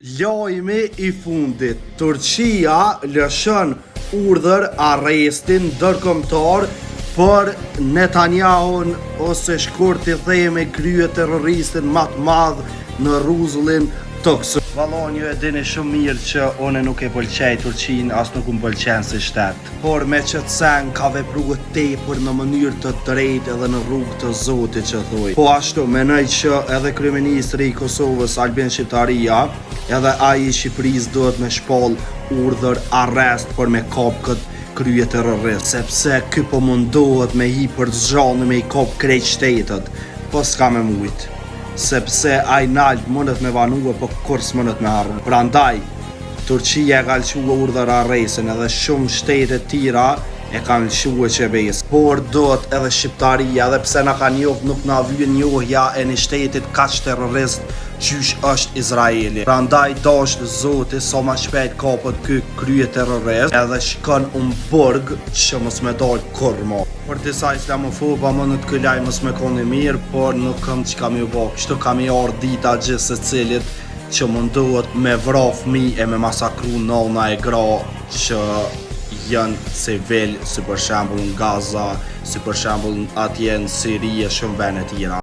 Lajmi i fundit. Turqia lëshon urdhër arrestin ndërkombëtar për Netanjahun, ose shkurt i themi krye terroristin më të madh në rrezullin toksik. Vallon, ju e dini shumë mirë që une nuk e pëlqej Turqinë, as nuk më pëlqen si shtet. Por me qëtë sen ka vepruar tepër në mënyrë të drejtë edhe në rrugë të Zotit që thuj. Po ashtu, menoj që edhe kryeministri i Kosovës, Albin Shqiptaria, edhe ai i Shqipërisë duhet me shpall urdhër arrest për me kap këtë krye terrorist, sepse ky po mundohet me hi për zgjallë me i kap krejt shtetet, po s'ka me mujt. Sepse ai nalt mundet me vanua, po kur s'mundet me harru. Prandaj, Turqia ka lëshua urdhër arrestin, edhe shumë shtete tjera e kanë lëshua qeverisë. Por dohet edhe Shqiptaria, edhe pse na ka njoft, nuk na vjen njohja e një shtetit kaq terrorist qysh është Izraeli. Prandaj dashur Zoti sa më shpejt kapet ky krye terrorist edhe shkon burg që mos me dal kurrë më. Për disa islamofoba mënët ky lajm mos me koni mirë, por nuk kam çka më bë. Kështu kam i ardhur dita gjithë secilit që mundohet me vra fëmijë e me masakru nëna e gra që janë civil, si për shembull në Gaza, si për shembull atje në Siri e shumë vende tjera.